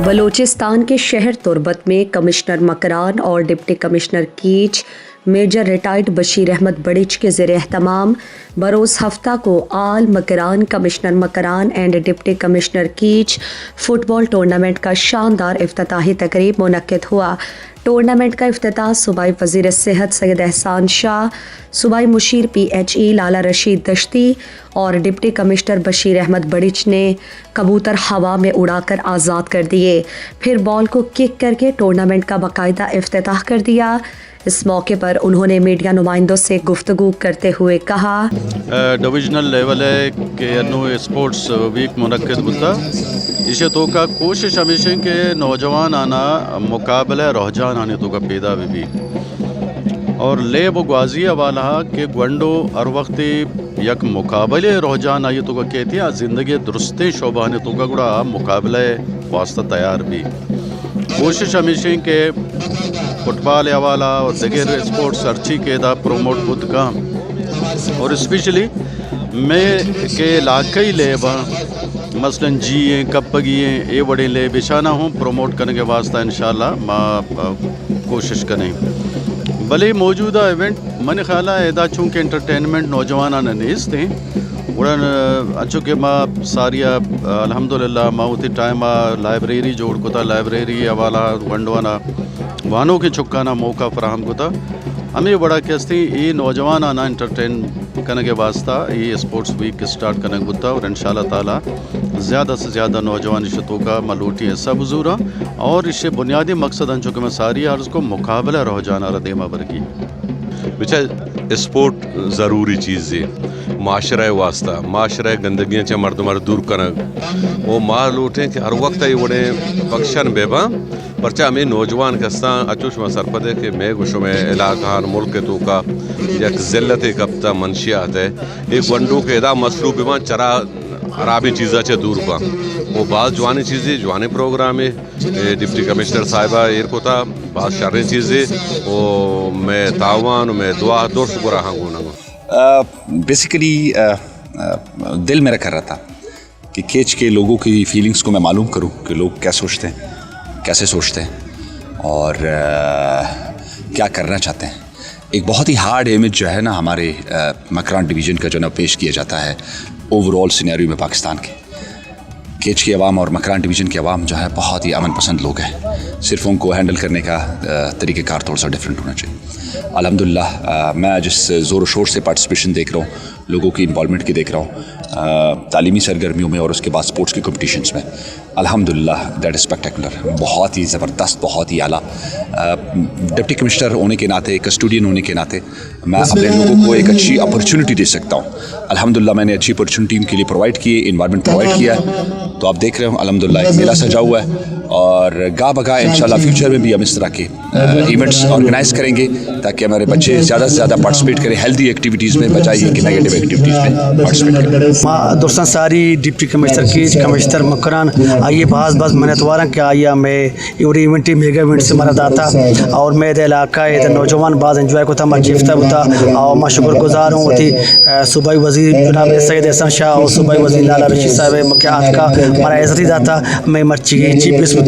बलूचिस्तान के शहर तुर्बत में कमिश्नर मकरान और deputy commissioner Kech major retired Bashir Ahmed बड़िच के ज़ेर एहतमाम बरोज़ हफ्ता को all Makran commissioner Makran and deputy commissioner Kech football tournament का शानदार इफ्तिताही तकरीब मुनक्किद हुआ। टूर्नामेंट का इफ्तिताह सूबाई वज़ीर सेहत सैयद एहसान शाह, सूबाई मुशीर PHE लाला रशीद दश्ती और डिप्टी कमिश्नर बशीर अहमद बड़िच ने कबूतर हवा में उड़ाकर आज़ाद कर दिए, फिर बॉल को किक करके टूर्नामेंट का बाकायदा इफ्तिताह कर दिया। इस मौके पर उन्होंने मीडिया नुमाइंदों से गुफ्तगू करते हुए कहा, डिविजनल लेवल है कि अनु स्पोर्ट्स वीक मुनक्किद होता इसे तो का कोशिश हमेशा के नौजवान आना मुकाबले रुझान आने तो का पैदा भी और ले वो ग्वाजी वाला के गंडो हर वक्त यक मुकाबले रुझान आई तो का कहती है ज़िंदगी दुरुस्ते शोभा ने तो का गुड़ा मुकाबले वास्ता तैयार भी कोशिश हमेशा के फुटबॉल हवाला और दगेर स्पोर्ट्स अर्ची के दा प्रोमोट खुद का और स्पेशली मैं के इलाकई ले मसलन जिए कपगिए ये बड़े ले बिछाना हूँ प्रोमोट करने के वास्ते इंशाल्लाह माँ कोशिश करें भले मौजूदा इवेंट मन ख्याल है चूँकि एंटरटेनमेंट नौजवान नेस थे उड़न अच्छो के माँ सारिया अल्हम्दुलिल्लाह माँ उतनी टाइम लाइब्रेरी जोड़ को था लाइब्रेरी हवाला वंडवाना वानों के चुकाना मौका फराहम को था हमें बड़ा कहती ये नौजवान आना एंटरटेन करने के वास्ता ये स्पोर्ट्स वीक स्टार्ट करने को था और इंशाल्लाह ताला ज़्यादा से ज़्यादा नौजवान इशतों का मलूटी है सब ज़ूरा और इससे बुनियादी मकसद अन चुके मैं सारी अर्ज़ को मुकाबला रह जाना रदेमा वर्गी बेचा स्पोर्ट ज़रूरी चीज़ है माशरा वास्ता माशरा गंदगियाँ च मर्द मर्द दूर कर वो मार लूटें कि हर वक्त ये बड़े बख्शन बेबा परचा में नौजवान कस्ता अचुश में सरपदे के मैं गुशो में इलाका मुल्क तो का एक ज़िल्लत कब्ता मंशियात है एक वंडू के एदा मसरूफ़ बिमा चरा खराबी चीज़ा चे दूर पा वो बात जवानी चीज़ें जवानी प्रोग्राम है डिप्टी कमिश्नर साहिबा एर को था बात शारी चीज़ें वो मैं तावान मैं दुआ दोस्त को रहा हूँ बेसिकली दिल मेरा कर रहा था कि केच के लोगों की फीलिंग्स को मैं मालूम करूं कि लोग क्या सोचते हैं कैसे सोचते हैं और क्या करना चाहते हैं। एक बहुत ही हार्ड इमेज जो है ना हमारे मकरान डिवीज़न का जो ना पेश किया जाता है ओवरऑल सिनेरियो में पाकिस्तान के केच की आवाम और मकरान डिवीज़न की आवाम जो है बहुत ही अमन पसंद लोग हैं, सिर्फ उनको हैंडल करने का तरीक़ेकार थोड़ा सा डिफरेंट होना चाहिए। अल्हम्दुलिल्लाह मैं जिस ज़ोर शोर से पार्टिसिपेशन देख रहा हूँ, लोगों की इन्वॉल्वमेंट की देख रहा हूँ तालीमी सरगर्मियों में और उसके बाद स्पोर्ट्स के कम्पटिशन्स में, अल्हम्दुलिल्लाह दैट इज़ स्पेक्टेकुलर, बहुत ही ज़बरदस्त, बहुत ही आला। डिप्टी कमिश्नर होने के नाते, कस्टोडियन होने के नाते मैं अपने लोगों को एक अच्छी अपॉर्चुनिटी दे सकता हूँ। अल्हम्दुलिल्लाह मैंने अच्छी अपॉर्चुनिटी उनके लिए प्रोवाइड की है, इन्वायरमेंट प्रोवाइड किया है, तो आप देख रहे हो अल्हम्दुलिल्लाह एक मेला सजा हुआ है और गा बगा इंशाल्लाह फ्यूचर में भी हम इस तरह के इवेंट्स ऑर्गेनाइज करेंगे ताकि हमारे बच्चे ज़्यादा से ज़्यादा पार्टिसिपेट करें हेल्दी एक्टिविटीज़ में बजाय कि नेगेटिव एक्टिविटीज़ में पार्टिसिपेट करें। दोस्तों सारी डिप्टी कमिश्नर की कमिश्नर मकरान आइए बास बास मनतवारा के आइए मैं इवरी इवेंट मेगा इवेंट से मरा दाता और मैं इलाका नौजवान बाज एंजॉय को था मैं चिफ्ता होता और मैं शुक्रगुजार हूँ थी सूबाई वज़ीर जनाब सैयद एहसान शाह और सूबाई वज़ीर लाला रशीद साहब के हाथ का हमारा इज़्ज़ती दाता मैं मर्ची चीफ गेस्ट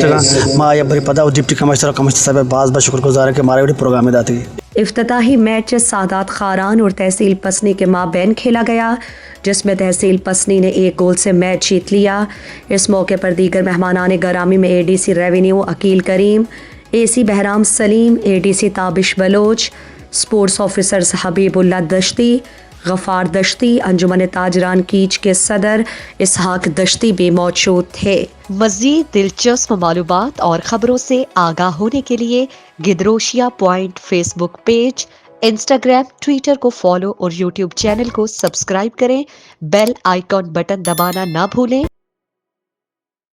माँ या बड़ी पता डिप्टी कमिश्नर और कमिश्नर साहब बास बास शुक्रगुजार है कि हमारे प्रोग्राम में दाती। इफ्तिताही मैच सादात खारान और तहसील पसनी के माबैन खेला गया जिसमें तहसील पसनी ने 1 गोल से मैच जीत लिया। इस मौके पर दीगर मेहमानान गरामी में ADC revenue Aqeel Karim, AC Bahram Saleem, ADC Tabish Baloch, sports officers Habibullah Dashti, Ghaffar Dashti, अंजुमन ताजरान कीच के सदर इसहाक दश्ती भी मौजूद थे। मज़ीद दिलचस्प मालूमात और ख़बरों से आगाह होने के लिए Gedrosia point Facebook page, Instagram, Twitter को फॉलो और यूट्यूब चैनल को सब्सक्राइब करें। बेल आइकॉन बटन दबाना ना भूलें।